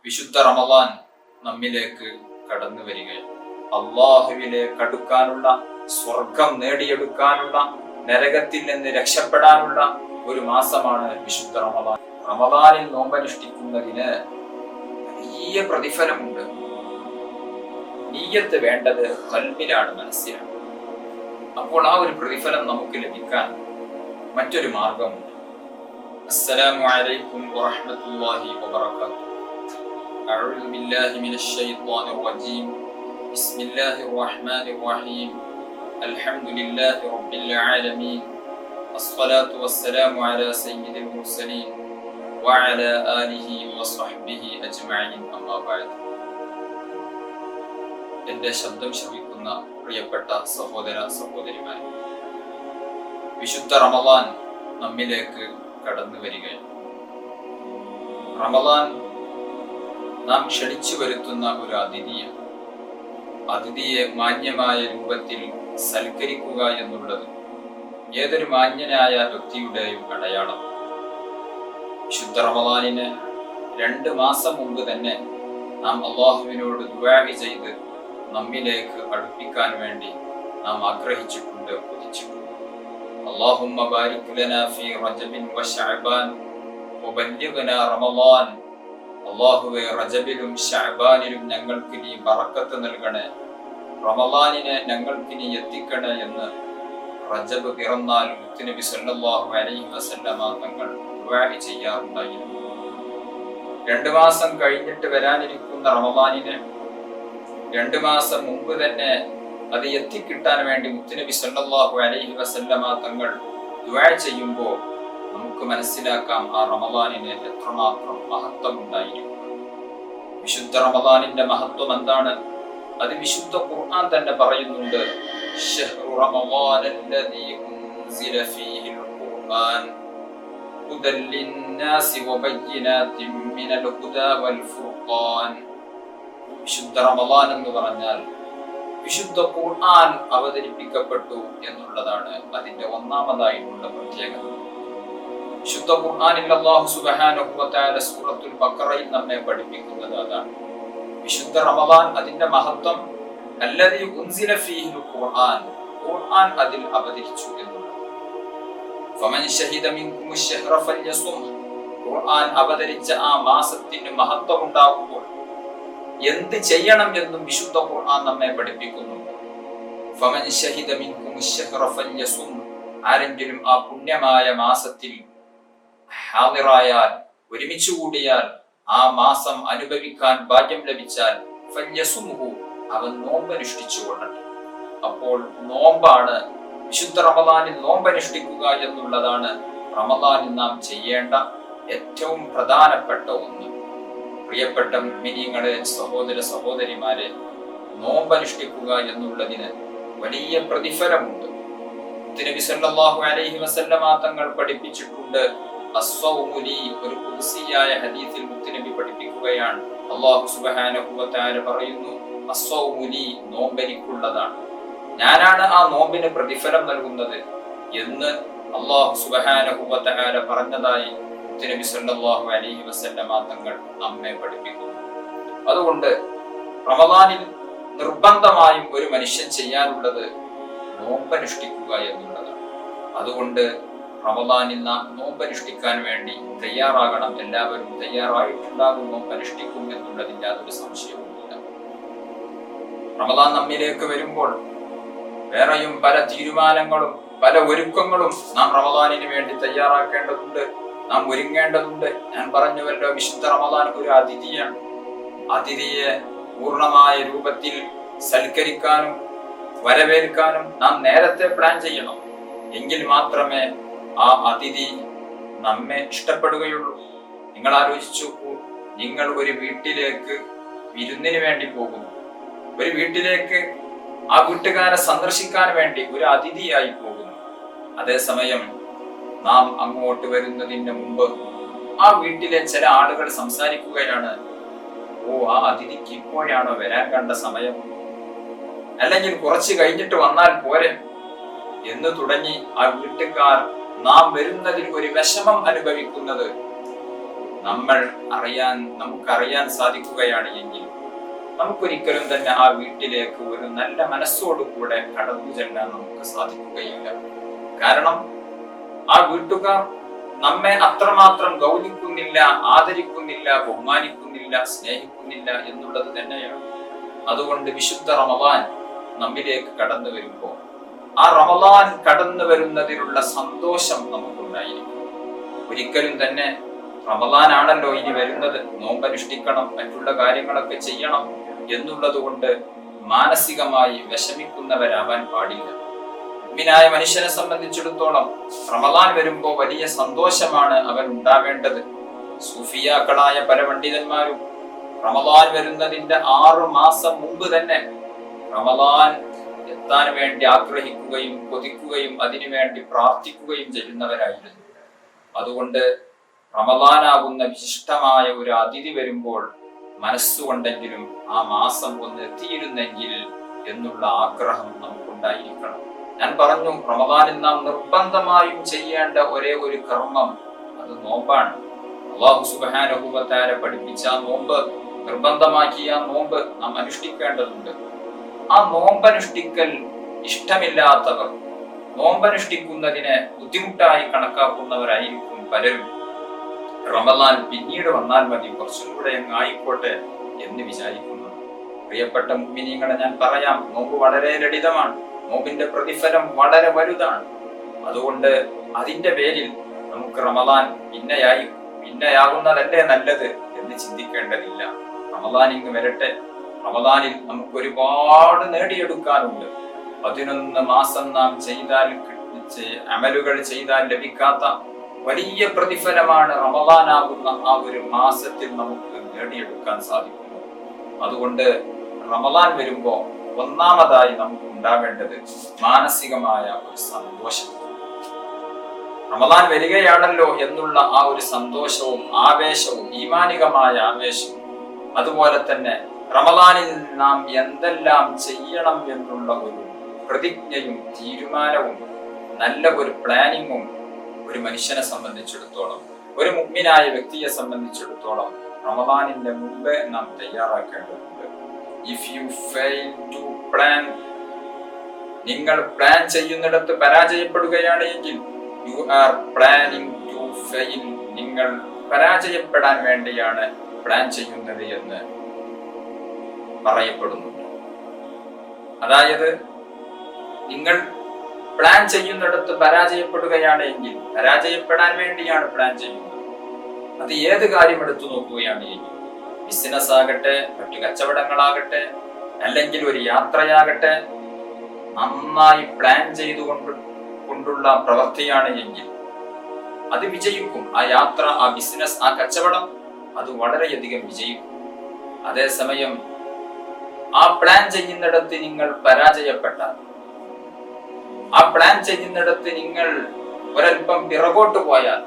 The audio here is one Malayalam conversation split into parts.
വിശുദ്ധ റമദാൻ നമ്മിലേക്ക് കടന്നു വരികയാണ്. അള്ളാഹുവിലേക്ക് അടുക്കാനുള്ള, സ്വർഗം നേടിയെടുക്കാനുള്ള, നരകത്തിൽ നിന്ന് രക്ഷപ്പെടാനുള്ള ഒരു മാസമാണ് വിശുദ്ധ റമദാൻ. റമദാനിൽ നോമ്പനുഷ്ഠിക്കുന്നതിന് വലിയ പ്രതിഫലമുണ്ട്. നിയ്യത്ത് വേണ്ടത് ഖൽബിലാണ്, മനസ്സിലാണ്. അപ്പോൾ ആ ഒരു പ്രതിഫലം നമുക്ക് ലഭിക്കാൻ മറ്റൊരു മാർഗമുണ്ട്. അസ്സലാമു അലൈക്കും വറഹ്മത്തുള്ളാഹി വബറകാതുഹു. അഊദു ബില്ലാഹി മിനശ് ശൈത്വാനിർ റജീം. ബിസ്മില്ലാഹിർ റഹ്മാനിർ റഹീം. അൽഹംദുലില്ലാഹി റബ്ബിൽ ആലമീൻ. അസ്സലാത്തു വസ്സലാമു അലാ സയ്യിദിൽ മുർസലീൻ വഅലാ ആലിഹി വസ്വഹ്ബിഹി അജ്മഈൻ. അമ്മാ ബഅദ്. എന്റെ ശബ്ദം ശ്രവിക്കുന്ന പ്രിയപ്പെട്ട സഹോദര സഹോദരിമാരെ, വിശുദ്ധ റമദാൻ നമ്മിലേക്ക് കടന്നു വരികയാണ്. റമദാൻ നാം ക്ഷണിച്ചു വരുത്തുന്ന ഒരു അതിഥിയാണ്. അതിഥിയെ മാന്യമായ രൂപത്തിൽ സൽക്കരിക്കുക എന്നുള്ളത് ഏതൊരു മാന്യനായ വ്യക്തിയുടെയും അടയാളം. വിശുദ്ധ റമദാനിന് 2 മാസം മുമ്പ് തന്നെ നാം അള്ളാഹുവിനോട് ദുആ ചെയ്ത് നമ്മിലേക്ക് അടുപ്പിക്കാൻ വേണ്ടി നാം ആഗ്രഹിച്ചിട്ടുണ്ട്, കൊതിച്ചിട്ടുണ്ട്. അല്ലാഹുമ്മ ബാരിക് ലനാ ഫീ റജബിൻ വശഅബാൻ വബല്ലിഗ്നാ റമളാൻ. അല്ലാഹുവേ, റജബിലും ശഅബാനിലും ഞങ്ങൾക്ക് നീ ബറക്കത്ത് നൽകണേ, റമളാനിനെ ഞങ്ങൾക്ക് നീ എത്തിക്കണേ എന്ന് റജബ് പിറന്നാൽ മുത്തുനബി സല്ലല്ലാഹു അലൈഹി വസല്ലമ തങ്ങൾ ദുആ ചെയ്യാറുണ്ടായിരുന്നു. 2 മാസം കഴിഞ്ഞിട്ട് വരാനിരിക്കുന്ന റമളാനിനെ 2 മാസം മുമ്പ് തന്നെ അത് എത്തിക്കിട്ടാൻ വേണ്ടി മുത്തുനബി സല്ലല്ലാഹു അലൈഹി വസല്ലമ തങ്ങൾ ദുആ ചെയ്യുമ്പോൾ നമുക്ക് മനസ്സിലാക്കാം ആ റമദാനിന് എത്രമാത്രം മഹത്വം ഉണ്ടായിരിക്കും. വിശുദ്ധ റമദാനിന്റെ മഹത്വം എന്താണ്? അത് വിശുദ്ധ ഖുർആൻ തന്നെ പറയുന്നുണ്ട്. ശഹ്റു റമദാനല്ലദീ ഉൻസില ഫീഹിൽ ഖുർആൻ ഹുദൽ ലിന്നാസി വബയ്യിനാതിൻ മിനൽ ഹുദാ വൽ ഫുർഖാൻ. വിശുദ്ധ റമദാൻ എന്ന് പറഞ്ഞാൽ വിശുദ്ധ ഖുർആൻ അവതരിപ്പിക്കപ്പെട്ടു എന്നുള്ളതാണ് അതിന്റെ ഒന്നാമതായിട്ടുള്ള പ്രത്യേകത. വിശുദ്ധ ഖുർആനിൽ അല്ലാഹു സുബ്ഹാനഹു വ തആല സൂറത്തുൽ ബഖറയിൽ നമ്മെ പഠിപ്പിക്കുന്നത് അതാണ്. വിശുദ്ധ റമദാൻ അതിന്റെ മഹത്വം അല്ലദീ ഉൻസില ഫീഹിൽ ഖുർആൻ, ഖുർആൻ അതിൽ അവതരിച്ചു എന്നുള്ളത്. ഫമൻ ശഹിദ മിൻകുമുശ് ശഹ്റ ഫല്യസും. ഖുർആൻ അവതരിച്ച ആ മാസത്തിന് മഹത്വം ഉണ്ടാകുമ്പോൾ എന്ത് ചെയ്യണം എന്നും വിശുദ്ധ ഖുർആൻ നമ്മെ പഠിപ്പിക്കുന്നുണ്ട്. ഫമൻ ശഹിദ മിൻകുമുശ് ശഹ്റ ഫല്യസും. ആരെങ്കിലും ആ പുണ്യമായ മാസത്തിൽ ഹാദിറായാൽ, ഒരുമിച്ച് കൂടിയാൽ, ആ മാസം അനുഭവിക്കാൻ ഭാഗ്യം ലഭിച്ചാൽ ഫല്യസുംഹു, അവൻ നോമ്പനുഷ്ഠിച്ചു കൊള്ളട്ടെ. അപ്പോൾ നോമ്പാണ്, വിശുദ്ധ റമദാനിൽ നോമ്പനുഷ്ഠിക്കുക എന്നുള്ളതാണ് റമദാനിൽ നാം ചെയ്യേണ്ട ഏറ്റവും പ്രധാനപ്പെട്ട ഒന്ന്. പ്രിയപ്പെട്ട മുഅ്മിനീങ്ങളെ, സഹോദര സഹോദരിമാരെ, നോമ്പനുഷ്ഠിക്കുക എന്നുള്ളതിന് വലിയ പ്രതിഫലമുണ്ട്. നബി സല്ലല്ലാഹു അലൈഹി വസല്ലമ തങ്ങൾ പഠിപ്പിച്ചിട്ടുണ്ട്. അസ്സൗമു ലീ, ഒരു ഖുദ്സിയായ ഹദീസിൽ മുത്തുനബി പഠിപ്പിക്കുകയാണ്. അല്ലാഹു സുബ്ഹാനഹു വ തആല പറയുന്നു, അസ്സൗമു ലീ, നോമ്പെനിക്കുള്ളതാണ്, ഞാനാണ് ആ നോമ്പിന് പ്രതിഫലം നൽകുന്നത് എന്ന് അല്ലാഹു സുബ്ഹാനഹു വ തആല പറഞ്ഞതായി നബി സല്ലല്ലാഹു അലൈഹി വസല്ലമ തങ്ങൾ നമ്മെ പഠിപ്പിക്കുന്നു. അതുകൊണ്ട് റമദാനിൽ നിർബന്ധമായും ഒരു മനുഷ്യൻ ചെയ്യാനുള്ളത് നോമ്പനുഷ്ഠിക്കുക എന്നുള്ളതാണ്. അതുകൊണ്ട് റമദാനിൽ നാം നോമ്പനുഷ്ഠിക്കാൻ വേണ്ടി തയ്യാറാകണം. എല്ലാവരും തയ്യാറായിട്ടുണ്ടാകും, നോമ്പനുഷ്ഠിക്കും എന്നുള്ളതിന്റെ യാതൊരു സംശയവുമില്ല. റമദാൻ നമ്മിലേക്ക് വരുമ്പോൾ വേറെയും പല തീരുമാനങ്ങളും പല ഒരുക്കങ്ങളും നാം റമദാനിന് വേണ്ടി തയ്യാറാക്കേണ്ടതുണ്ട്, നാം ഒരുങ്ങേണ്ടതുണ്ട്. ഞാൻ പറഞ്ഞുവല്ലോ, വിശുദ്ധ റമദാൻ ഒരു അതിഥിയാണ്. അതിഥിയെ പൂർണ്ണമായ രൂപത്തിൽ സൽക്കരിക്കാനും വരവേൽക്കാനും നാം നേരത്തെ പ്ലാൻ ചെയ്യണം. എങ്കിൽ മാത്രമേ ആ അതിഥി നമ്മെ ഇഷ്ടപ്പെടുകയുള്ളൂ. നിങ്ങൾ ആലോചിച്ചു, നിങ്ങൾ ഒരു വീട്ടിലേക്ക് വിരുന്നിന് വേണ്ടി പോകുന്നു, ഒരു വീട്ടിലേക്ക് ആ വീട്ടുകാരെ സന്ദർശിക്കാൻ വേണ്ടി ഒരു അതിഥിയായി പോകുന്നു. അതേസമയം നാം അങ്ങോട്ട് വരുന്നതിന് മുമ്പ് ആ വീട്ടിലെ ചില ആളുകൾ സംസാരിക്കുകയാണ്, ഓ, ആ അതിഥിക്ക് ഇപ്പോഴാണോ വരാൻ കണ്ട സമയം, അല്ലെങ്കിൽ കുറച്ച് കഴിഞ്ഞിട്ട് വന്നാൽ പോരെ എന്ന് തുടങ്ങി ആ വീട്ടുകാർ നാം വരുന്നതിൽ ഒരു വിഷമം അനുഭവിക്കുന്നത് നമുക്കറിയാൻ സാധിക്കുകയാണ് എങ്കിൽ നമുക്കൊരിക്കലും തന്നെ ആ വീട്ടിലേക്ക് ഒരു നല്ല മനസ്സോടുകൂടെ കടന്നു ചെല്ലാൻ നമുക്ക് സാധിക്കുകയില്ല. കാരണം ആ വീട്ടുകാർ നമ്മെ അത്രമാത്രം ഗൗനിക്കുന്നില്ല, ആദരിക്കുന്നില്ല, ബഹുമാനിക്കുന്നില്ല, സ്നേഹിക്കുന്നില്ല എന്നുള്ളത് തന്നെയാണ്. അതുകൊണ്ട് വിശുദ്ധ റമദാൻ നമ്മിലേക്ക് കടന്നു വരുമ്പോൾ ആ റമദാൻ കടന്നു വരുന്നതിനുള്ള സന്തോഷം നമുക്കുണ്ടായിരിക്കും. ഒരിക്കലും തന്നെ റമദാൻ ആണല്ലോ ഇനി വരുന്നത്, നോമ്പനുഷ്ഠിക്കണം, മറ്റുള്ള കാര്യങ്ങളൊക്കെ ചെയ്യണം എന്നുള്ളത് കൊണ്ട് മാനസികമായി വിഷമിക്കുന്നവരാവാൻ പാടില്ല. മുഅ്മിനായ മനുഷ്യനെ സംബന്ധിച്ചിടത്തോളം റമദാൻ വരുമ്പോ വലിയ സന്തോഷമാണ് അവൻ ഉണ്ടാവേണ്ടത്. സൂഫിയാക്കളായ പല പണ്ഡിതന്മാരും റമദാൻ വരുന്നതിന്റെ 6 മാസം മുമ്പ് തന്നെ റമദാൻ എത്താൻ വേണ്ടി ആഗ്രഹിക്കുകയും കൊതിക്കുകയും അതിനുവേണ്ടി പ്രാർത്ഥിക്കുകയും ചെയ്യുന്നവരായിരുന്നു. അതുകൊണ്ട് റമദാനാകുന്ന വിശിഷ്ടമായ ഒരു അതിഥി വരുമ്പോൾ മനസ്സുകൊണ്ടെങ്കിലും ആ മാസം ഒന്ന് എത്തിയിരുന്നെങ്കിൽ എന്നുള്ള ആഗ്രഹം നമുക്കുണ്ടായിരിക്കണം. ഞാൻ പറഞ്ഞു, റമദാനിൽ നാം നിർബന്ധമായും ചെയ്യേണ്ട ഒരേ ഒരു കർമ്മം അത് നോമ്പാണ്. അല്ലാഹു സുബ്ഹാനഹു വ തആല പഠിപ്പിച്ച നോമ്പ്, നിർബന്ധമാക്കിയ നോമ്പ് നാം അനുഷ്ഠിക്കേണ്ടതുണ്ട്. ആ നോമ്പനുഷ്ഠിക്കൽ ഇഷ്ടമില്ലാത്തവർ, നോമ്പനുഷ്ഠിക്കുന്നതിനെ ബുദ്ധിമുട്ടായി കണക്കാക്കുന്നവരായിരിക്കും പലരും. റമദാൻ പിന്നീട് വന്നാൽ മതി, കുറച്ചും കൂടെ ആയിക്കോട്ടെ എന്ന് വിചാരിക്കുന്നു. പ്രിയപ്പെട്ട മുഅ്മിനീങ്ങളെ, ഞാൻ പറയാം, നോമ്പ് വളരെ ലളിതമാണ്, നോമ്പിന്റെ പ്രതിഫലം വളരെ വലുതാണ്. അതുകൊണ്ട് അതിന്റെ പേരിൽ നമുക്ക് റമദാൻ പിന്നെയാകുന്നതല്ലേ നല്ലത് എന്ന് ചിന്തിക്കേണ്ടതില്ല. റമദാൻ ഇങ്ങ് വരട്ടെ. റമദാനിൽ നമുക്ക് ഒരുപാട് നേടിയെടുക്കാനുണ്ട്. 11 മാസം നാം അമലുകൾ ചെയ്താൽ ലഭിക്കാത്ത വലിയ പ്രതിഫലമാണ് റമദാനാകുന്ന ആ ഒരു മാസത്തിൽ നമുക്ക് നേടിയെടുക്കാൻ സാധിക്കുന്നു. അതുകൊണ്ട് റമദാൻ വരുമ്പോ ഒന്നാമതായി നമുക്ക് ഉണ്ടാവേണ്ടത് മാനസികമായ ഒരു സന്തോഷം. റമദാൻ വരികയാണല്ലോ എന്നുള്ള ആ ഒരു സന്തോഷവും ആവേശവും, ഈമാനികമായ ആവേശവും, അതുപോലെ തന്നെ റമദാനിൽ നാം എന്തെല്ലാം ചെയ്യണം എന്നുള്ള ഒരു പ്രതിജ്ഞയും തീരുമാനവും നല്ല ഒരു പ്ലാനിങ്ങും ഒരു മനുഷ്യനെ സംബന്ധിച്ചിടത്തോളം, ഒരു മുഅ്മിനായ വ്യക്തിയെ സംബന്ധിച്ചിടത്തോളം റമദാനിന്റെ മുമ്പേ നാം തയ്യാറാക്കേണ്ടതുണ്ട്. If you fail to plan, നിങ്ങൾ പ്ലാൻ ചെയ്യുന്നിടത്ത് പരാജയപ്പെടുകയാണ് എങ്കിൽ you are planning to fail, നിങ്ങൾ പരാജയപ്പെടാൻ വേണ്ടിയാണ് പ്ലാൻ ചെയ്യുന്നത് എന്ന് പറയപ്പെടുന്നുണ്ട്. അതായത് നിങ്ങൾ പ്ലാൻ ചെയ്യുന്നിടത്ത് പരാജയപ്പെടുകയാണ് എങ്കിൽ പരാജയപ്പെടാൻ വേണ്ടിയാണ് പ്ലാൻ ചെയ്യുന്നത്. അത് ഏത് കാര്യം എടുത്തു നോക്കുകയാണ് എങ്കിൽ, ബിസിനസ് ആകട്ടെ, മറ്റു കച്ചവടങ്ങളാകട്ടെ, അല്ലെങ്കിൽ ഒരു യാത്രയാകട്ടെ, നന്നായി പ്ലാൻ ചെയ്തുകൊണ്ടുള്ള പ്രവൃത്തിയാണ് എങ്കിൽ അത് വിജയിക്കും. ആ യാത്ര, ആ ബിസിനസ്, ആ കച്ചവടം അത് വളരെയധികം വിജയിക്കും. അതേസമയം ആ പ്ലാൻ ചെയ്യുന്നിടത്ത് നിങ്ങൾ പരാജയപ്പെട്ടാൽ, ആ പ്ലാൻ ചെയ്യുന്നിടത്ത് നിങ്ങൾ ഒരൽപ്പം പിറകോട്ട് പോയാൽ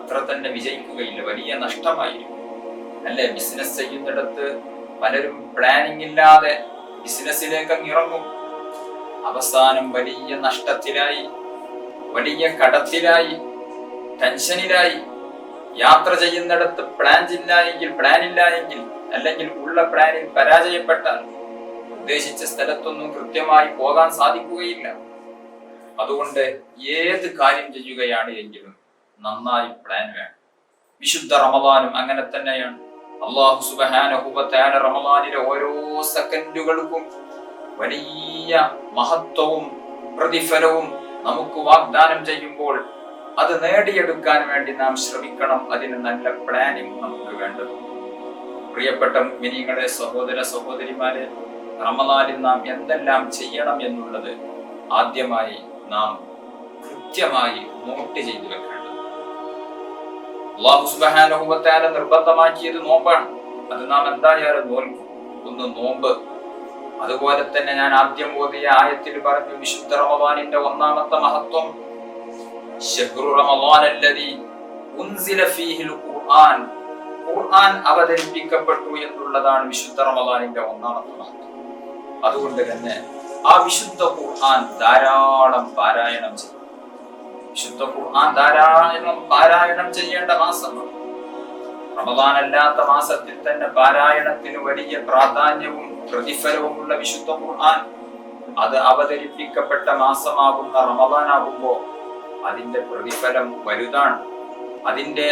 അത്ര തന്നെ വിജയിക്കുകയില്ല, വലിയ നഷ്ടമായിരിക്കും. അല്ലെ, ബിസിനസ് ചെയ്യുന്നിടത്ത് പലരും പ്ലാനിങ് ഇല്ലാതെ ബിസിനസ്സിലേക്ക് ഇറങ്ങും. അവസാനം വലിയ നഷ്ടത്തിലായി, വലിയ കടത്തിലായി, ടെൻഷനിലായി. യാത്ര ചെയ്യുന്നിടത്ത് പ്ലാൻ ഇല്ല എങ്കിൽ അല്ലെങ്കിൽ ഉള്ള പ്ലാനിൽ പരാജയപ്പെട്ടാൽ ഉദ്ദേശിച്ച സ്ഥലത്തൊന്നും കൃത്യമായി പോകാൻ സാധിക്കുകയില്ല. അതുകൊണ്ട് ഏത് കാര്യം ചെയ്യുകയാണ് എങ്കിലും നന്നായി പ്ലാൻ വേണം. വിശുദ്ധ റമദാനും അങ്ങനെ തന്നെയാണ്. അല്ലാഹു സുബ്ഹാനഹു വ തആല റമദാനിലെ ഓരോ സെക്കൻഡുകൾക്കും വലിയ മഹത്വവും പ്രതിഫലവും നമുക്ക് വാഗ്ദാനം ചെയ്യുമ്പോൾ അത് നേടിയെടുക്കാൻ വേണ്ടി നാം ശ്രമിക്കണം. അതിന് നല്ല പ്ലാനിങ് നമുക്ക് വേണ്ടത്. പ്രിയപ്പെട്ട മുഅ്മിനീങ്ങളെ, സഹോദര സഹോദരിമാരെ, റമദാനിൽ നാം എന്തെല്ലാം ചെയ്യണം എന്നുള്ളത് ആദ്യമായി നാം കൃത്യമായി നോട്ട് ചെയ്തു വെക്കേണ്ടത്. അല്ലാഹു സുബ്ഹാനഹു വ തആല നിർബന്ധമാക്കിയത് നോമ്പാണ്. അത് നാം എന്തായാലും നോൽക്കും. ഒന്ന് നോമ്പ്. അതുപോലെ തന്നെ ഞാൻ ആദ്യം ഓതിയ ആയത്തിൽ പറഞ്ഞു, വിശുദ്ധ റമദാനിന്റെ ഒന്നാമത്തെ മഹത്വം ശഹ്റു റമദാൻ അല്ലദീ ഉൻസില ഫീഹിൽ ഖുർആൻ, ഖുർആൻ അവതരിപ്പിക്കപ്പെട്ടു എന്നുള്ളതാണ് വിശുദ്ധ റമദാനിന്റെ ഒന്നാമത്തെ മഹത്വം. അതുകൊണ്ട് തന്നെ ആ വിശുദ്ധ ഖുർആൻ ധാരാളം പാരായണം ചെയ്യും. വിശുദ്ധ ഖുർആൻ ധാരാളം പാരായണം ചെയ്യേണ്ട മാസമാണ്. റമദാൻ അല്ലാത്ത മാസത്തിൽ തന്നെ പാരായണത്തിന് വലിയ പ്രാധാന്യവും പ്രതിഫലവുമുള്ള വിശുദ്ധ ഖുർആൻ അത് അവതരിപ്പിക്കപ്പെട്ട മാസമാകുന്ന റമദാനാകുമ്പോ അതിന്റെ പ്രതിഫലം വലുതാണ്. അതിന്റെ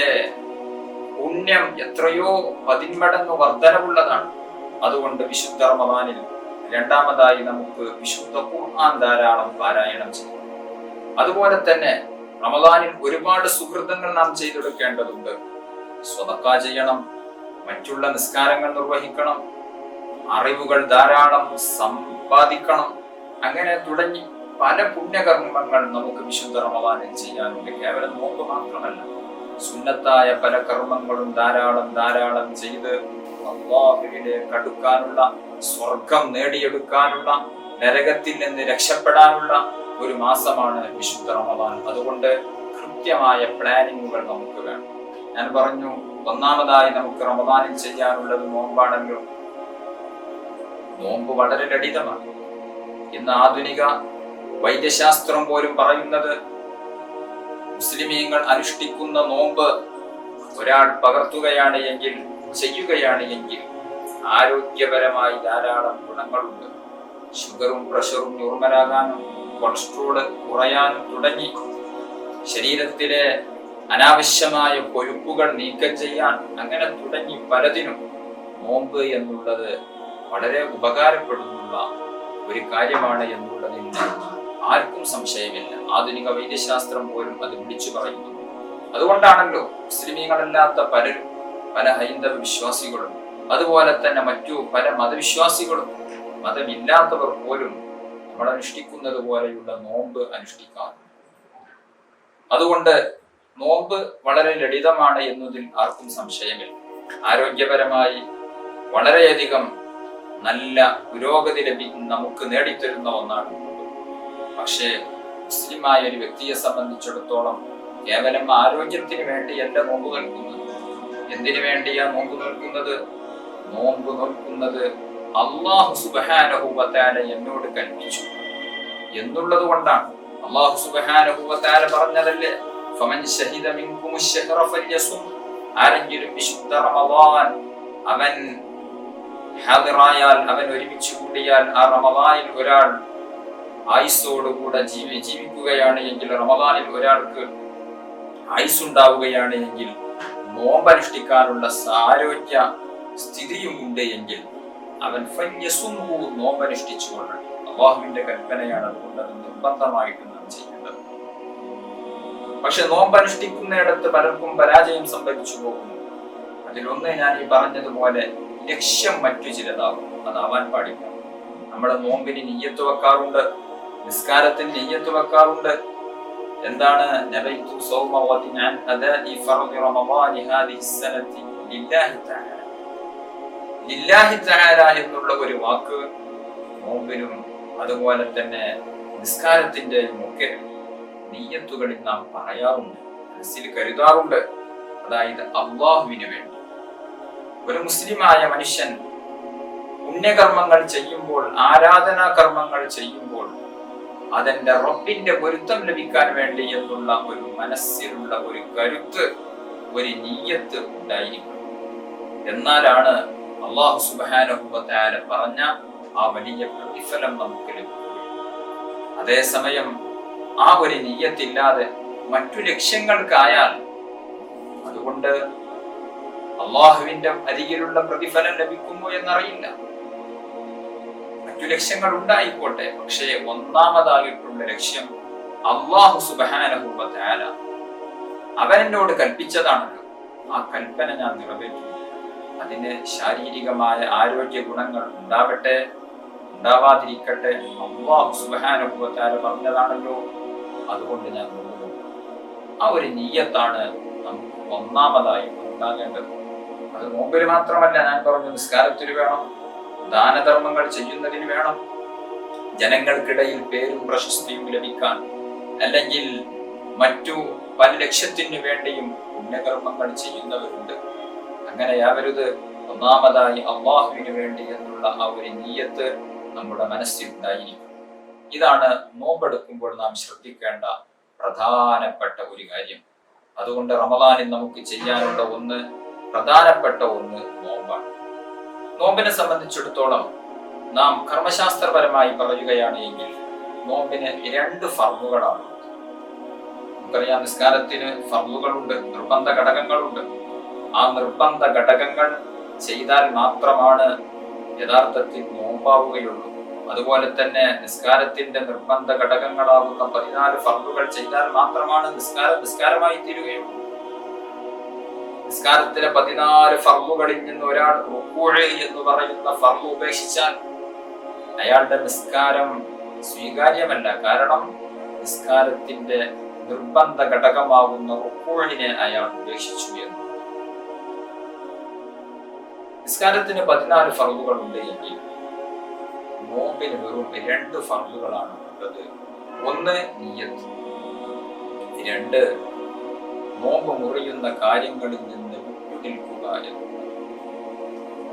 പുണ്യം എത്രയോ 10 മടങ്ങ് വർധനവുള്ളതാണ്. അതുകൊണ്ട് വിശുദ്ധ റമദാനിൽ രണ്ടാമതായി നമുക്ക് വിശുദ്ധ ഖുർആൻ ധാരാളം പാരായണം ചെയ്യും. അതുപോലെ തന്നെ റമദാനിൽ ഒരുപാട് സുഹൃതങ്ങൾ നാം ചെയ്തെടുക്കേണ്ടതുണ്ട്. സ്വതക്ക ചെയ്യണം, മറ്റുള്ള നിസ്കാരങ്ങൾ നിർവഹിക്കണം, അറിവുകൾ ധാരാളം സമ്പാദിക്കണം, അങ്ങനെ തുടങ്ങി പല പുണ്യകർമ്മങ്ങൾ നമുക്ക് വിശുദ്ധ റമദാനിൽ ചെയ്യാനുണ്ട്. കേവലം നോമ്പ് മാത്രമല്ല, സുന്നത്തായ പല കർമ്മങ്ങളും ധാരാളം ചെയ്ത് അല്ലാഹുവിലേക്ക് അടുക്കാനുള്ള, സ്വർഗം നേടിയെടുക്കാനുള്ള, നരകത്തിൽ നിന്ന് രക്ഷപ്പെടാനുള്ള ഒരു മാസമാണ് വിശുദ്ധ റമദാൻ. അതുകൊണ്ട് കൃത്യമായ പ്ലാനിങ്ങുകൾ നമുക്ക് വേണം. ഞാൻ പറഞ്ഞു, ഒന്നാമതായി നമുക്ക് റമദാനിൽ ചെയ്യാനുള്ളത് നോമ്പാണല്ലോ. നോമ്പ് വളരെ ലളിതമാണ്. ഇന്ന് ആധുനിക വൈദ്യശാസ്ത്രം പോലും പറയുന്നത് മുസ്ലിമീങ്ങൾ അനുഷ്ഠിക്കുന്ന നോമ്പ് ഒരാൾ പകർത്തുകയാണ് എങ്കിൽ, ചെയ്യുകയാണ് എങ്കിൽ ആരോഗ്യപരമായി ധാരാളം ഗുണങ്ങളുണ്ട്. ഷുഗറും പ്രഷറും നോർമലാകാനും, കൊളസ്ട്രോള് കുറയാനും തുടങ്ങി ശരീരത്തിലെ അനാവശ്യമായ കൊഴുപ്പുകൾ നീക്കം ചെയ്യാൻ, അങ്ങനെ തുടങ്ങി പലതിനും നോമ്പ് എന്നുള്ളത് വളരെ ഉപകാരപ്പെടുന്നുള്ള ഒരു കാര്യമാണ് എന്നുള്ളതിൽ ആർക്കും സംശയമില്ല. ആധുനിക വൈദ്യശാസ്ത്രം പോലും അത് വിളിച്ചു പറയുന്നു. അതുകൊണ്ടാണല്ലോ മുസ്ലിമീങ്ങളല്ലാത്ത പലരും, പല ഹൈന്ദവ വിശ്വാസികളും, അതുപോലെ തന്നെ മറ്റു പല മതവിശ്വാസികളും, മതമില്ലാത്തവർ പോലും നമ്മൾ അനുഷ്ഠിക്കുന്നത് പോലെയുള്ള നോമ്പ് അനുഷ്ഠിക്കാറുണ്ട്. അതുകൊണ്ട് നോമ്പ് വളരെ ലളിതമാണ് എന്നതിൽ ആർക്കും സംശയമില്ല. ആരോഗ്യപരമായി വളരെയധികം നല്ല പുരോഗതി നമുക്ക് നേടിത്തരുന്ന ഒന്നാണ് നോമ്പ്. പക്ഷേ മുസ്ലിമായ ഒരു വ്യക്തിയെ സംബന്ധിച്ചിടത്തോളം കേവലം ആരോഗ്യത്തിന് വേണ്ടിയല്ല നോമ്പ് നോൽക്കുന്നത്. എന്തിനു വേണ്ടിയാ നോമ്പ് നോൽക്കുന്നത്? നോമ്പ് നോൽക്കുന്നത് അല്ലാഹു സുബ്ഹാനഹു വ തആല എന്നോട് കൽപ്പിച്ചു എന്നുള്ളത് കൊണ്ടാണ്. അല്ലാഹു സുബ്ഹാനഹു വ തആല പറഞ്ഞതല്ലേ, ഫമൻ ശഹിദ മിൻകും അശ്ശഹറ ഫല്യസും. ആരെങ്കിലും വിശുദ്ധ റമദാൻ അവൻ ഹാദിറായാൽ, അവൻ ഒരുമിച്ച് കൂടിയാൽ, ആ റമദാനിൽ ഒരാൾ ആയുസ്സോടുകൂടെ ജീവിക്കുകയാണ് എങ്കിൽ, റമദാനിൽ ഒരാൾക്ക് ആയുസ്സുണ്ടാവുകയാണ് എങ്കിൽ, നോമ്പനുഷ്ഠിക്കാനുള്ള ആരോഗ്യ സ്ഥിതിയും ഉണ്ട് എങ്കിൽ അവൻ ഫല്യസുംഹു, നോമ്പനുഷ്ഠിച്ചുകൊള്ളണം. അല്ലാഹുവിന്റെ കൽപ്പനയാണ്. അതുകൊണ്ട് അത് നിർബന്ധമായിട്ട് നാം ചെയ്യേണ്ടത്. പക്ഷെ നോമ്പനുഷ്ഠിക്കുന്നിടത്ത് പലർക്കും പരാജയം സംഭവിച്ചു പോകുന്നു. അതിലൊന്ന് ഞാൻ ഈ പറഞ്ഞതുപോലെ ലക്ഷ്യം മറ്റു ചിലതാകും. അതാവാൻ പാടില്ല. നമ്മുടെ നോമ്പിന് നിയ്യത്ത് വെക്കാറുണ്ട്, നിസ്കാരത്തിന് നിയ്യത്ത് വെക്കാറുണ്ട്. എന്താണ്? നബൈതു സൗമ വദിനാൻ അദാഇ ഫർദി റമദാനി ഹാദിഹി സനതി ലില്ലാഹി തആല. ലില്ലാഹി തആല എന്നുള്ള ഒരു വാക്ക് നോമ്പിനും അതുപോലെ തന്നെ നിസ്കാരത്തിന്റെയും ഒക്കെ നിയ്യത്തുകളിൽ നാം പറയാറുണ്ട്, മനസ്സിൽ കരുതാറുണ്ട്. അതായത് അല്ലാഹുവിന് വേണ്ടി. ഒരു മുസ്ലിമായ മനുഷ്യൻ പുണ്യകർമ്മങ്ങൾ ചെയ്യുമ്പോൾ, ആരാധനാ കർമ്മങ്ങൾ ചെയ്യുമ്പോൾ അതെന്റെ റബ്ബിന്റെ പൊരുത്തം ലഭിക്കാൻ വേണ്ടി എന്നുള്ള ഒരു മനസ്സിലുള്ള ഒരു കരുത്ത്, ഒരു നിയ്യത്ത് ഉണ്ടായിരിക്കും. എന്നാലാണ് അല്ലാഹു സുബ്ഹാനഹു വ തആല പറഞ്ഞ ആ വലിയ പ്രതിഫലം നമുക്ക് ലഭിക്കും. അതേസമയം ആ ഒരു നിയ്യത്തില്ലാതെ മറ്റു ലക്ഷ്യങ്ങൾക്കായാൽ, അതുകൊണ്ട് അള്ളാഹുവിന്റെ അരികിലുള്ള പ്രതിഫലം ലഭിക്കുമോ എന്നറിയില്ല. മറ്റു ലക്ഷ്യങ്ങൾ ഉണ്ടായിക്കോട്ടെ, പക്ഷേ ഒന്നാമതായിട്ടുള്ള ലക്ഷ്യം അല്ലാഹു സുബ്ഹാനഹു വ തആല അവൻ എന്നോട് കൽപ്പിച്ചതാണല്ലോ, ആ കൽപ്പന ഞാൻ നിറവേറ്റും. അതിന് ശാരീരികമായ ആരോഗ്യ ഗുണങ്ങൾ ഉണ്ടാവട്ടെ ഉണ്ടാവാതിരിക്കട്ടെ, അല്ലാഹു സുബ്ഹാനഹു വ തആല പറഞ്ഞതാണല്ലോ, അതുകൊണ്ട് ഞാൻ നോക്കും. ആ ഒരു നിയ്യത്താണ് നമുക്ക് ഒന്നാമതായി ഉണ്ടാകേണ്ടത്. അത് നോമ്പിൽ മാത്രമല്ല, ഞാൻ പറഞ്ഞു, നിസ്കാരത്തിന് വേണം, ദാനധർമ്മങ്ങൾ ചെയ്യുന്നതിന് വേണം, ജനങ്ങൾക്കിടയിൽ പേരും പ്രശസ്തിയും ലഭിക്കാൻ, അല്ലെങ്കിൽ മറ്റു പല ലക്ഷ്യത്തിനു വേണ്ടിയും പുണ്യകർമ്മങ്ങൾ ചെയ്യുന്നവരുണ്ട്. അങ്ങനെയാവരുത്. ഒന്നാമതായി അല്ലാഹുവിന് വേണ്ടി എന്നുള്ള ആ ഒരു നിയ്യത്ത് നമ്മുടെ മനസ്സിൽ ഉണ്ടായിരിക്കും. ഇതാണ് നോമ്പെടുക്കുമ്പോൾ നാം ശ്രദ്ധിക്കേണ്ട പ്രധാനപ്പെട്ട ഒരു കാര്യം. അതുകൊണ്ട് റമദാനിൽ നമുക്ക് ചെയ്യാനുള്ള ഒന്ന്, പ്രധാനപ്പെട്ട ഒന്ന് നോമ്പാണ്. നോമ്പിനെ സംബന്ധിച്ചിടത്തോളം നാം കർമ്മശാസ്ത്രപരമായി പറയുകയാണ് എങ്കിൽ നോമ്പിന് 2 ഫർളുകളാണ്. നമുക്കറിയാം, നിസ്കാരത്തിന് ഫർളുകളുണ്ട്, നിർബന്ധ ഘടകങ്ങളുണ്ട്. ആ നിർബന്ധ ഘടകങ്ങൾ ചെയ്താൽ മാത്രമാണ് യഥാർത്ഥത്തിൽ നോമ്പാവുകയുള്ളൂ. അതുപോലെ തന്നെ നിസ്കാരത്തിന്റെ നിർബന്ധ ഘടകങ്ങളാകുന്ന 14 ഫർളുകൾ ചെയ്താൽ മാത്രമാണ് നിസ്കാരമായി തീരുകയുള്ളൂ. നിസ്കാരത്തിലെ 14 ഫർളുകളിൽ നിന്ന് ഒരാൾ റുക്കൂഅ് എന്ന് പറയുന്ന ഫർള് ഉപേക്ഷിച്ചാൽ അയാളുടെ നിസ്കാരം സ്വീകാര്യമല്ല. കാരണം നിസ്കാരത്തിന്റെ നിർബന്ധ ഘടകമാകുന്ന റുക്കൂഇനെ അയാൾ ഉപേക്ഷിച്ചു എന്ന്. നിസ്കാരത്തിന് 14 ഫർളുകൾ ഉണ്ട് എങ്കിൽ നോമ്പിന് വെറും 2 ഫർളുകളാണ് ഉള്ളത്. ഒന്ന് നിയ്യത്ത്, 2 നോമ്പ് മുറിയുന്ന കാര്യങ്ങളിൽ നിന്ന് വിട്ടുനിൽക്കുക എന്നത്.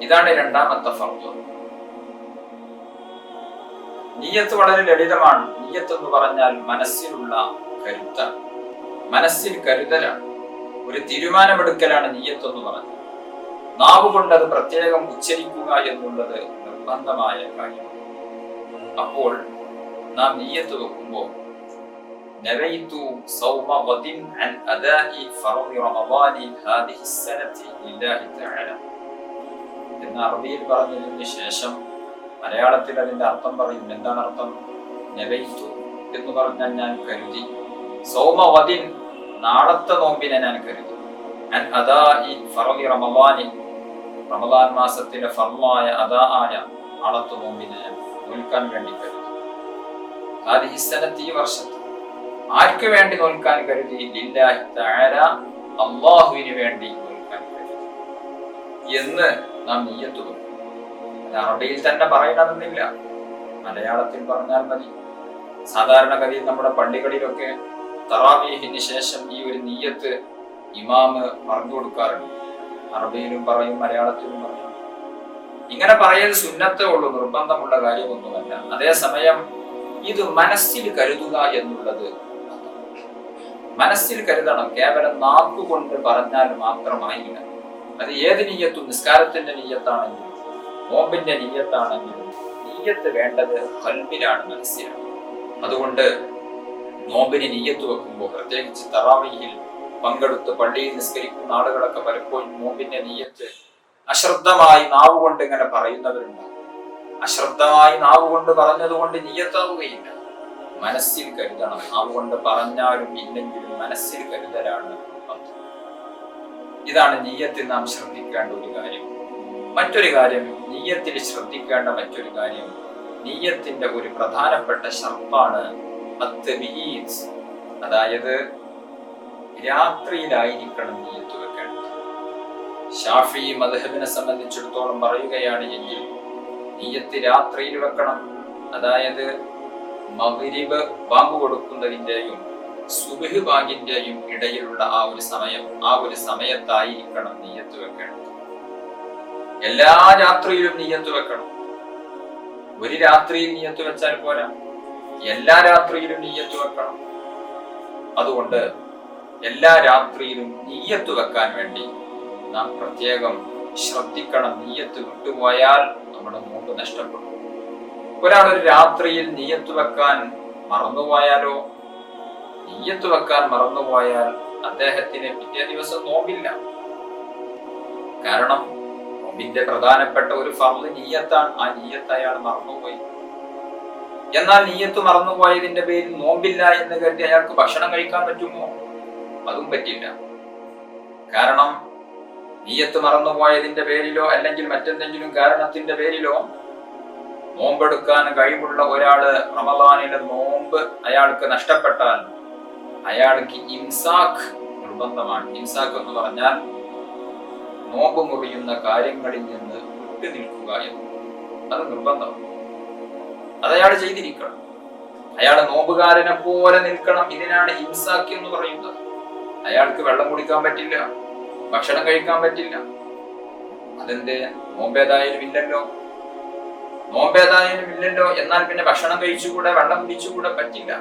ഇതാണ് രണ്ടാമത്തെ ഫർള്. നിയ്യത്ത് വളരെ ലളിതമാണ്. നിയ്യത്ത് എന്ന് പറഞ്ഞാൽ മനസ്സിലുള്ള കരുത്താണ്, മനസ്സിൽ കരുതലാണ്, ഒരു തീരുമാനമെടുക്കലാണ് നിയ്യത്ത് എന്ന് പറഞ്ഞാൽ. നാവ് കൊണ്ട് അത് പ്രത്യേകം ഉച്ചരിക്കുക എന്നുള്ളത് നിർബന്ധമായ കാര്യമാണ്. അപ്പോൾ നാം നിയ്യത്ത് വെക്കുമ്പോൾ നവൈതു സൗമ ഗദിൻ അൻ അദാഇ ഫർളി റമളാനി ഹാദിഹി സനതി ലില്ലാഹി തആല എന്ന് അറബിയിൽ പറഞ്ഞതിന് ശേഷം മലയാളത്തിൽ അതിന്റെ അർത്ഥം പറയും. എന്താണ് അർത്ഥം? നവൈതു എന്ന് പറഞ്ഞാൽ ഞാൻ കരുതി, സൗമ ഗദിൻ നാളത്തെ നോമ്പിനെ ഞാൻ കരുതി, അൻ അദാഇ ഫർളി റമളാനി റമളാൻ മാസത്തിലെ ഫർളായ അദാ ആയ നാളത്തെ നോമ്പിനെ നോൽക്കാൻ വേണ്ടി കരുതി. ഹാദിഹി സനതി, ഈ വർഷത്തെ. ആർക്ക് വേണ്ടി നോൽക്കാൻ കരുതി? ലില്ലാഹി തആല, അല്ലാഹുവിന് വേണ്ടി നോൽക്കാൻ കരുതി എന്ന് നാം നിയ്യത്ത് വെക്കും. അറബിയിൽ തന്നെ പറയണമെന്നില്ല, മലയാളത്തിൽ പറഞ്ഞാൽ മതി. സാധാരണഗതിയിൽ നമ്മുടെ പള്ളികളിലൊക്കെ തറാവീഹിന് ശേഷം ഈ ഒരു നിയ്യത്ത് ഇമാമ് പറഞ്ഞു കൊടുക്കാറുണ്ട്. അറബിയിലും പറയും, മലയാളത്തിലും പറയും. ഇങ്ങനെ പറയൽ സുന്നത്തേ ഉള്ളൂ, നിർബന്ധമുള്ള കാര്യമൊന്നുമല്ല. അതേസമയം ഇത് മനസ്സിൽ കരുതുക എന്നുള്ളത് മനസ്സിൽ കരുതണം. കേവലം നാക്കുകൊണ്ട് പറഞ്ഞാൽ മാത്രമായില്ല. അത് ഏത് നിയ്യത്തും, നിസ്കാരത്തിന്റെ നിയ്യത്താണെങ്കിലും നോമ്പിന്റെ നിയ്യത്താണെങ്കിലും നിയ്യത്ത് വേണ്ടത് ഖൽബിലാണ്, മനസ്സിലാണ്. അതുകൊണ്ട് നോമ്പിന് നിയ്യത്ത് വെക്കുമ്പോൾ, പ്രത്യേകിച്ച് തറാവീഹിൽ പങ്കെടുത്ത് പള്ളിയിൽ നിസ്കരിക്കുന്ന ആളുകളൊക്കെ പലപ്പോഴും നോമ്പിന്റെ നിയ്യത്ത് അശ്രദ്ധമായി നാവുകൊണ്ട് ഇങ്ങനെ പറയുന്നവരുണ്ട്. അശ്രദ്ധമായി നാവുകൊണ്ട് പറഞ്ഞതുകൊണ്ട് നിയ്യത്താവുകയില്ല. മനസ്സിൽ കരുതണം. നാവുകൊണ്ട് പറഞ്ഞാലും ഇല്ലെങ്കിലും മനസ്സിൽ കരുതലാണ്. ഇതാണ് നിയ്യത്തിൽ നാം ശ്രദ്ധിക്കേണ്ട ഒരു കാര്യം. മറ്റൊരു കാര്യം, നിയ്യത്തിൽ ശ്രദ്ധിക്കേണ്ട മറ്റൊരു കാര്യം, നിയ്യത്തിന്റെ ഒരു പ്രധാനപ്പെട്ട ഷർത്താണ് അത്തബീത്. അതായത് രാത്രിയിലായിരിക്കണം നിയ്യത്ത് വെക്കേണ്ടത്. ശാഫിഈ മദ്ഹബിനെ സംബന്ധിച്ചിടത്തോളം പറയുകയാണ് എങ്കിൽ നിയ്യത്ത് രാത്രിയിൽ വെക്കണം. അതായത് മഗ്രിബ് ബാങ്ക് കൊടുക്കുന്നതിന്റെയും സുബ്ഹ് ബാങ്കിന്റെയും ഇടയിലുള്ള ആ ഒരു സമയം, ആ ഒരു സമയത്തായിരിക്കണം നിയ്യത്ത് വെക്കേണ്ടത്. എല്ലാ രാത്രിയിലും നിയ്യത്ത് വെക്കണം. ഒരു രാത്രിയിൽ നിയ്യത്ത് വെച്ചാൽ പോരാ, എല്ലാ രാത്രിയിലും നിയ്യത്ത് വെക്കണം. അതുകൊണ്ട് എല്ലാ രാത്രിയിലും നിയ്യത്ത് വെക്കാൻ വേണ്ടി നാം പ്രത്യേകം ശ്രദ്ധിക്കണം. നിയ്യത്ത് വിട്ടുപോയാൽ നമ്മുടെ നോമ്പ് നഷ്ടപ്പെടും. ഒരാൾ ഒരു രാത്രിയിൽ നിയ്യത്ത് വെക്കാൻ മറന്നുപോയാലോ, നിയ്യത്ത് വെക്കാൻ മറന്നുപോയാൽ അദ്ദേഹത്തിന് പിറ്റേ ദിവസം നോമ്പില്ല. കാരണം നോമ്പിന്റെ പ്രധാനപ്പെട്ട ഒരു ഫർള് നിയ്യത്താണ്. ആ നിയ്യത്ത് അയാൾ മറന്നുപോയി. എന്നാൽ നിയ്യത്ത് മറന്നുപോയതിന്റെ പേരിൽ നോമ്പില്ല എന്ന് കരുതി അയാൾക്ക് ഭക്ഷണം കഴിക്കാൻ പറ്റുമോ? അതും പറ്റില്ല. കാരണം നിയ്യത്ത് മറന്നുപോയതിന്റെ പേരിലോ അല്ലെങ്കിൽ മറ്റെന്തെങ്കിലും കാരണത്തിന്റെ പേരിലോ നോമ്പെടുക്കാൻ കഴിവുള്ള ഒരാള് റമളാനിലെ നോമ്പ് അയാൾക്ക് നഷ്ടപ്പെട്ടാൽ അയാൾക്ക് ഇംസാഖ് നിർബന്ധമാണ്. ഇംസാഖ് എന്ന് പറഞ്ഞാൽ നോമ്പ് മുറിയുന്ന കാര്യങ്ങളിൽ നിന്ന് വിട്ടു നിൽക്കുക എന്ന്. അത് നിർബന്ധമാണ്. അതയാൾ ചെയ്തിരിക്കണം. അയാൾ നോമ്പുകാരനെ പോലെ നിൽക്കണം. ഇതിനാണ് ഇംസാഖ് എന്ന് പറയുന്നത്. അയാൾക്ക് വെള്ളം കുടിക്കാൻ പറ്റില്ല, ഭക്ഷണം കഴിക്കാൻ പറ്റില്ല. അതെന്ത്? നോമ്പേതായാലും ഇല്ലല്ലോ. നോമ്പേതായാലും ഇല്ലല്ലോ, എന്നാൽ പിന്നെ ഭക്ഷണം കഴിച്ചുകൂടെ, വെള്ളം കുടിച്ചുകൂടെ പറ്റില്ല.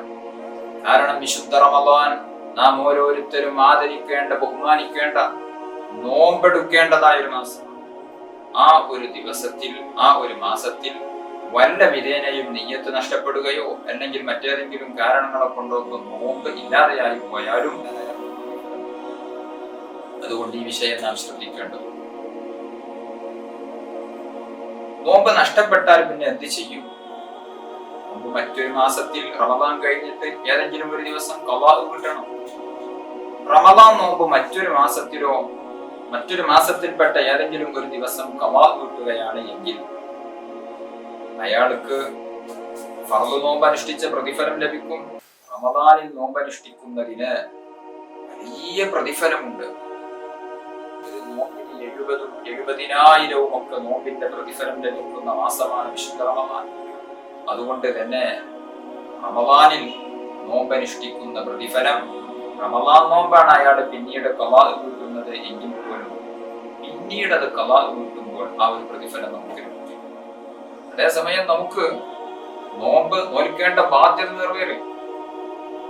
കാരണം വിശുദ്ധ റമളാൻ നാം ഓരോരുത്തരും ആദരിക്കേണ്ട, ബഹുമാനിക്കേണ്ട നോമ്പെടുക്കേണ്ടതായ ഒരു മാസം. ആ ഒരു ദിവസത്തിൽ, ആ ഒരു മാസത്തിൽ വല്ല വിധേനയും നിയ്യത്ത് നഷ്ടപ്പെടുകയോ അല്ലെങ്കിൽ മറ്റേതെങ്കിലും കാരണങ്ങളെ കൊണ്ടൊക്കെ നോമ്പ് ഇല്ലാതെയായി പോയാലും അതുകൊണ്ട് ഈ വിഷയം നാം ശ്രദ്ധിക്കേണ്ടത്. നോമ്പ് നഷ്ടപ്പെട്ടാൽ പിന്നെ എന്ത് ചെയ്യും? നോമ്പ് മറ്റൊരു മാസത്തിൽ റമദാൻ കഴിഞ്ഞിട്ട് ഏതെങ്കിലും ഒരു ദിവസം ഖളാ കിട്ടണം. റമദാൻ നോമ്പ് മറ്റൊരു മാസത്തിലോ മറ്റൊരു മാസത്തിൽപ്പെട്ട ഏതെങ്കിലും ഒരു ദിവസം ഖളാ കിട്ടുകയാണ് എങ്കിൽ അയാൾക്ക് ഫർദ് നോമ്പ് അനുഷ്ഠിച്ച പ്രതിഫലം ലഭിക്കും. റമദാനിൽ നോമ്പ് അനുഷ്ഠിക്കുന്നതിന് വലിയ പ്രതിഫലമുണ്ട്. ഒരു നോമ്പിന് 70,000 ഒക്കെ നോമ്പിന്റെ പ്രതിഫലം ലഭിക്കുന്ന മാസമാണ് വിശുദ്ധ റമദാൻ. അതുകൊണ്ട് തന്നെ റമദാനിൽ നോമ്പ് അനുഷ്ഠിക്കുന്ന പ്രതിഫലം, റമദാൻ നോമ്പാണ് അയാൾ പിന്നീട് ഖളാ കിട്ടുന്നത് എങ്കിൽ പോലും പിന്നീട് അത് ഖളാ കിട്ടുമ്പോൾ ആ ഒരു പ്രതിഫലം നമുക്ക് ലഭിക്കും. അതേസമയം നമുക്ക് നോമ്പ് നോൽക്കേണ്ട ബാധ്യത നിറവേറി.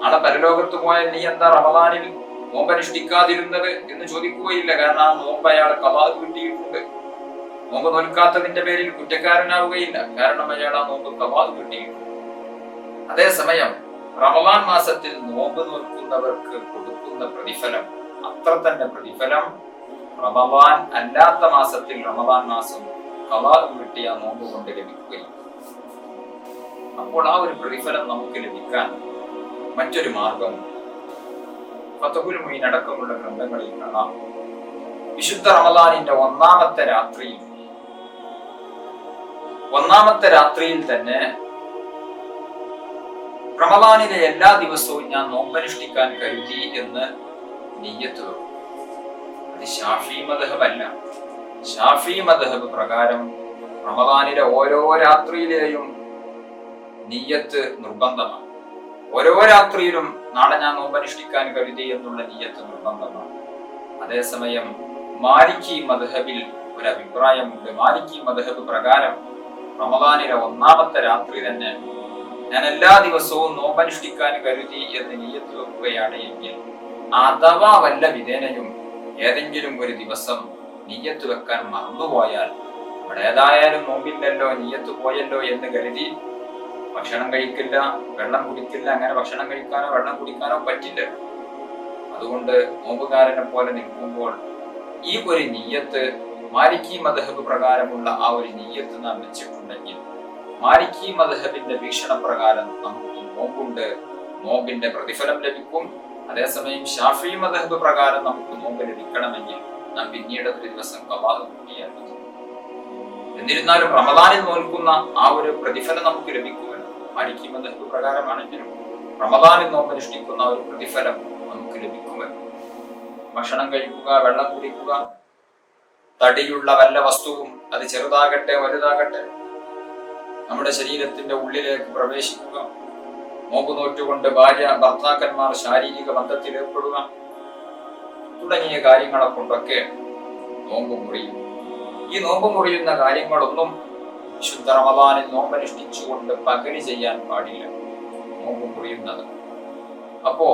നാളെ പരലോകത്ത് പോയാൽ നീ എന്താ റമദാനിൽ നോമ്പ് അനുഷ്ഠിക്കാതിരുന്നത് എന്ന് ചോദിക്കുകയില്ല. കാരണം ആ നോമ്പ് അയാൾ ഖളാ കിട്ടിയിട്ടുണ്ട്. നോമ്പ് നോൽക്കാത്തതിന്റെ പേരിൽ കുറ്റക്കാരനാവുകയില്ല. കാരണം അയാൾ ആ നോമ്പ് ഖളാ കിട്ടിയിട്ടുണ്ട്. അതേസമയം റമദാൻ മാസത്തിൽ നോമ്പ് നോൽക്കുന്നവർക്ക് കൊടുക്കുന്ന പ്രതിഫലം അത്ര തന്നെ പ്രതിഫലം റമദാൻ അല്ലാത്ത മാസത്തിൽ റമദാൻ മാസം ഖളാ കിട്ടിയ നോമ്പ് കൊണ്ട് ലഭിക്കുകയും. അപ്പോൾ ആ ഒരു പ്രതിഫലം നമുക്ക് ലഭിക്കാൻ മറ്റൊരു മാർഗം ഫത്ഹുൽ മുഈൻ അടക്കമുള്ള ഗ്രന്ഥങ്ങളിൽ കാണാം. വിശുദ്ധ റമദാനിന്റെ ഒന്നാമത്തെ രാത്രിയിൽ തന്നെ റമദാനിലെ എല്ലാ ദിവസവും ഞാൻ നോമ്പനുഷ്ഠിക്കാൻ കരുതി എന്ന് നിയ്യത്ത് വെക്കും. അത് ശാഫിഈ മദ്ഹബ് അല്ല. ശാഫിഈ മദ്ഹബ് പ്രകാരം റമദാനിലെ ഓരോ രാത്രിയിലെയും നിയ്യത്ത് നിർബന്ധമാണ്. ഓരോ രാത്രിയിലും നാളെ ഞാൻ നോമ്പനുഷ്ഠിക്കാൻ കരുതി എന്നുള്ള നിയ്യത്ത് നിർബന്ധമാണ്. അതേസമയം മാലിക്കി മദ്ഹബിൽ ഒരു അഭിപ്രായമുണ്ട്. മാലിക്കി മദ്ഹബ് പ്രകാരം റമദാനിലെ ഒന്നാമത്തെ രാത്രി തന്നെ ഞാൻ എല്ലാ ദിവസവും നോമ്പനുഷ്ഠിക്കാൻ കരുതി എന്ന് നിയ്യത്ത് വെക്കുകയാണ് എങ്കിൽ അഥവാ വല്ല വിധേനയും ഏതെങ്കിലും ഒരു ദിവസം നിയ്യത്ത് വെക്കാൻ മറന്നുപോയാൽ അവിടെ ഏതായാലും നോമ്പില്ലല്ലോ, നിയ്യത്ത് പോയല്ലോ എന്ന് കരുതി ഭക്ഷണം കഴിക്കില്ല, വെള്ളം കുടിക്കില്ല. അങ്ങനെ ഭക്ഷണം കഴിക്കാനോ വെള്ളം കുടിക്കാനോ പറ്റില്ല. അതുകൊണ്ട് നോമ്പുകാരനെ പോലെ നിൽക്കുമ്പോൾ ഈ ഒരു നിയ്യത്ത് മാലിക്കി മദ്ഹബ് പ്രകാരമുള്ള ആ ഒരു നിയ്യത്ത് നാം വെച്ചിട്ടുണ്ടെങ്കിൽ മാലിക്കി മദ്ഹബിന്റെ വീക്ഷണപ്രകാരം നമുക്ക് നോമ്പുണ്ട്, നോമ്പിന്റെ പ്രതിഫലം ലഭിക്കും. അതേസമയം ശാഫിഈ മദ്ഹബ് പ്രകാരം നമുക്ക് നോമ്പ് ലഭിക്കണമെങ്കിൽ നാം പിന്നീട് ഒരു ദിവസം ഖളാ കിട്ടിയാൽ മതി. എന്നിരുന്നാലും റമദാനിൽ നോൽക്കുന്ന ആ ഒരു പ്രതിഫലം നമുക്ക് ലഭിക്കുമല്ലോ. മാലിക്കി മദ്ഹബ് പ്രകാരമാണെങ്കിലും റമദാനിൽ നോമ്പനുഷ്ഠിക്കുന്ന ഒരു പ്രതിഫലം നമുക്ക് ലഭിക്കുമല്ലോ. ഭക്ഷണം കഴിക്കുക, വെള്ളം കുടിക്കുക, തടിയുള്ള വല്ല വസ്തുവും അത് ചെറുതാകട്ടെ വലുതാകട്ടെ നമ്മുടെ ശരീരത്തിന്റെ ഉള്ളിലേക്ക് പ്രവേശിക്കുക, നോമ്പ് നോറ്റുകൊണ്ട് ഭാര്യ ഭർത്താക്കന്മാർ ശാരീരിക ബന്ധത്തിൽ ഏർപ്പെടുക തുടങ്ങിയ കാര്യങ്ങളെ കൊണ്ടൊക്കെ നോമ്പ് മുറിയും. ഈ നോമ്പ് മുറിയുന്ന കാര്യങ്ങളൊന്നും വിശുദ്ധ റമദാനിൽ നോമ്പനുഷ്ഠിച്ചുകൊണ്ട് പകല് ചെയ്യാൻ പാടില്ല. നോമ്പ് മുറിയുന്നത് അപ്പോ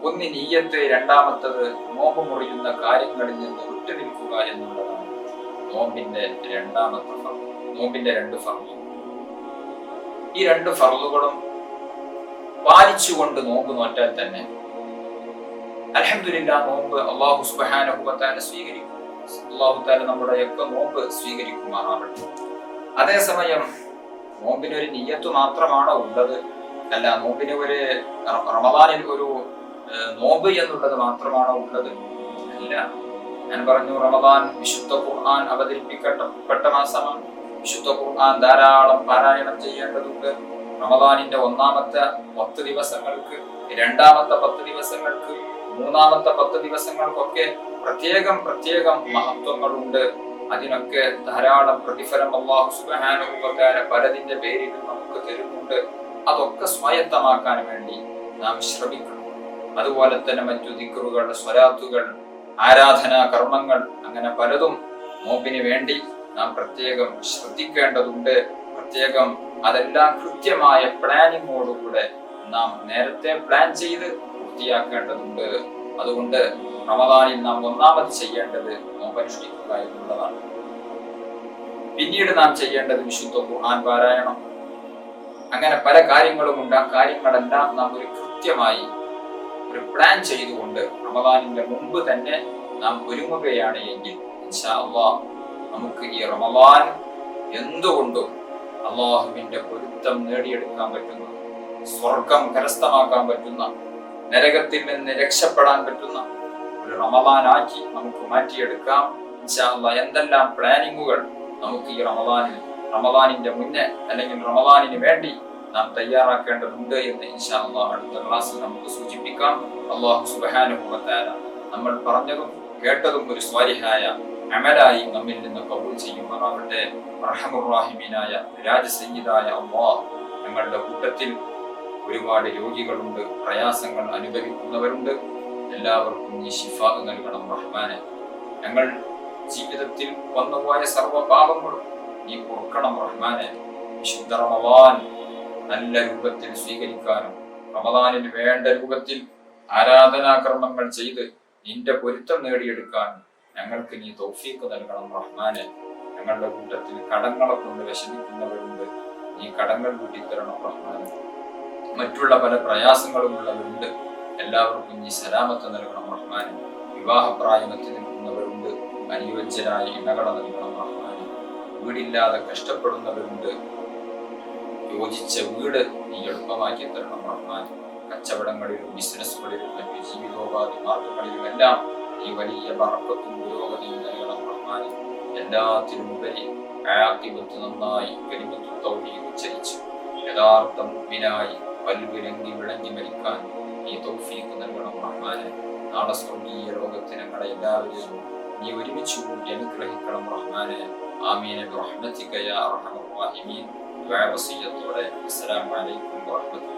ഒന്ന് നിയ്യത്ത്, രണ്ടാമത്തത് നോമ്പ് മുറിയുന്ന കാര്യങ്ങളിൽ നിന്ന് വിട്ടുനിൽക്കുക എന്നുള്ളതാണ് നോമ്പിന്റെ രണ്ടാമത്തെ ഫർള്. നോമ്പിന്റെ 2 ഫർള്. ഈ 2 ഫർളുകളും പാലിച്ചുകൊണ്ട് നോമ്പ് നോറ്റാൽ തന്നെ അൽഹംദുലില്ലാഹ് നോമ്പ് അല്ലാഹു സുബ്ഹാനഹു വ തആല സ്വീകരിക്കും. അല്ലാഹു തആല നമ്മുടെയൊക്കെ നോമ്പ് സ്വീകരിക്കുമാറാവട്ടെ. അതേസമയം നോമ്പിനൊരു നിയ്യത്ത് മാത്രമാണോ ഉള്ളത്? അല്ല, നോമ്പിന് ഒരു റമദാനിൽ ഒരു നോമ്പ് എന്നുള്ളത് മാത്രമാണോ ഉള്ളത്? അല്ല. ഞാൻ പറഞ്ഞു, റമദാൻ വിശുദ്ധ ഖുർആൻ അവതരിപ്പിക്കപ്പെട്ട മാസമാണ്. വിശുദ്ധ ഖുർആൻ ധാരാളം പാരായണം ചെയ്യേണ്ടതുണ്ട്. റമദാനിന്റെ ഒന്നാമത്തെ 10 ദിവസങ്ങൾക്ക്, രണ്ടാമത്തെ 10 ദിവസങ്ങൾക്ക്, മൂന്നാമത്തെ 10 ദിവസങ്ങൾക്കൊക്കെ പ്രത്യേകം മഹത്വങ്ങളുണ്ട്. അതിനൊക്കെ ധാരാളം പ്രതിഫലം അല്ലാഹു സുബ്ഹാനഹു വ തആല പലതിന്റെ പേരിലും നമുക്ക് തരുന്നുണ്ട്. അതൊക്കെ സ്വായത്തമാക്കാൻ വേണ്ടി നാം ശ്രമിക്കണം. അതുപോലെ തന്നെ മറ്റു ദിക്റുകൾ, സ്വലാത്തുകൾ, ആരാധനാ കർമ്മങ്ങൾ, അങ്ങനെ പലതും നോമ്പിന് വേണ്ടി നാം പ്രത്യേകം ശ്രദ്ധിക്കേണ്ടതുണ്ട്. പ്രത്യേകം അതെല്ലാം കൃത്യമായ പ്ലാനിങ്ങോടുകൂടെ നാം നേരത്തെ പ്ലാൻ ചെയ്ത് പൂർത്തിയാക്കേണ്ടതുണ്ട്. അതുകൊണ്ട് റമദാനിൽ നാം ഒന്നാമത് ചെയ്യേണ്ടത് നോമ്പനുഷ്ഠിക്കുക എന്നുള്ളതാണ്. പിന്നീട് നാം ചെയ്യേണ്ടത് വിശുദ്ധ ഖുർആൻ പാരായണം. അങ്ങനെ പല കാര്യങ്ങളുമുണ്ട്. ആ കാര്യങ്ങളെല്ലാം നാം ഒരു കൃത്യമായി ഒരു പ്ലാൻ ചെയ്തുകൊണ്ട് റമദാനിന്റെ മുമ്പ് തന്നെ നാം ഒരുങ്ങുകയാണ് എങ്കിൽ ഇൻഷാ അല്ലാഹ് നമുക്ക് ഈ റമദാൻ എന്തുകൊണ്ടും അള്ളാഹുവിന്റെ പൊരുത്തം നേടിയെടുക്കാൻ പറ്റുന്ന, സ്വർഗം കരസ്ഥമാക്കാൻ പറ്റുന്ന, നരകത്തിൽ നിന്ന് രക്ഷപ്പെടാൻ പറ്റുന്ന ഒരു റമദാനാക്കി നമുക്ക് മാറ്റിയെടുക്കാം ഇൻഷാ അല്ലാഹ്. എന്തെല്ലാം പ്ലാനിങ്ങുകൾ നമുക്ക് ഈ റമദാനിന്റെ മുന്നേ അല്ലെങ്കിൽ റമദാനിന് വേണ്ടി നാം തയ്യാറാക്കേണ്ടതുണ്ട് എന്ന് ഇൻഷാ അല്ലാഹ് അടുത്ത ക്ലാസ്സിൽ നമുക്ക് സൂചിപ്പിക്കാം. അല്ലാഹു സുബ്ഹാനഹു വ തആല നമ്മൾ പറഞ്ഞതും കേട്ടതും ഒരു സ്വാലിഹായ അമലായി നമ്മിൽ നിന്ന് കബൂൽ ചെയ്യുമാറാവട്ടെ. അർഹമുർ റഹീമീനായ രാജസയ്യിദായ അല്ലാഹ്, ഞങ്ങളുടെ കൂട്ടത്തിൽ ഒരുപാട് രോഗികളുണ്ട്, പ്രയാസങ്ങൾ അനുഭവിക്കുന്നവരുണ്ട്. എല്ലാവർക്കും നീ ശിഫാ നൽകണം റഹ്മാനെ. ഞങ്ങൾ ജീവിതത്തിൽ വന്നുപോയ സർവ്വ പാപങ്ങളും നീ പൊറുക്കണം റഹ്മാനെ. വിശുദ്ധ റമദാൻ നല്ല രൂപത്തിൽ സ്വീകരിക്കാനും റമദാനിന് വേണ്ട രൂപത്തിൽ ആരാധനാകർമ്മങ്ങൾ ചെയ്ത് നിന്റെ പൊരുത്തം നേടിയെടുക്കാനും ഞങ്ങൾക്ക് നീ തൗഫീഖ് നൽകണം റഹ്മാനെ. ഞങ്ങളുടെ കൂട്ടത്തിൽ കടങ്ങളെ കൊണ്ട് വിഷമിക്കുന്നവരുണ്ട്, നീ കടങ്ങൾ കൂട്ടിത്തരണം റഹ്മാനെ. മറ്റുള്ള പല പ്രയാസങ്ങളും ഉള്ളവരുണ്ട്, എല്ലാവർക്കും നീ സലാമത്ത് നൽകണം റഹ്മാനെ. വിവാഹപ്രായമെത്തി നിൽക്കുന്നവരുണ്ട്, അനുയോജ്യരായ ഇണകളെ നൽകണം റഹ്മാനെ. വീടില്ലാതെ കഷ്ടപ്പെടുന്നവരുണ്ട്, യോജിച്ച വീട് നീ എളുപ്പമാക്കി തരണം റഹ്മാനെ. കച്ചവടങ്ങളിലും ബിസിനസ്സുകളിലും മറ്റു ജീവിതോപാധി മാർഗങ്ങളിലുമെല്ലാം ഈ വലിയ ബറക്കത്തും പുരോഗതിയും നൽകണം റഹ്മാനെ. എല്ലാത്തിനും ഉപരി ആഖിബത്ത് നന്നായി കലിമത്തു തൗഹീദ് ഉച്ചരിച്ച് യഥാർത്ഥ മുഅ്മിനായി പൽവിലങ്ങി വിളങ്ങി മരിക്കാൻ നീ തൗഫീഖ് നൽകണം റഹ്മാനെ. നാളെ സ്വർഗീയ ലോകത്ത് ഞങ്ങളെ എല്ലാവരെയും നീ ഒരുമിച്ച് കൂടി അനുഗ്രഹിക്കണം റഹ്മാനെ. ആമീൻ ബിറഹ്മതിക യാ അർഹമർ റഹീമീൻ. ദുആ വസിയ്യത്തോടെ അസ്സലാമു അലൈക്കും വറഹ്മത്തുള്ളാഹി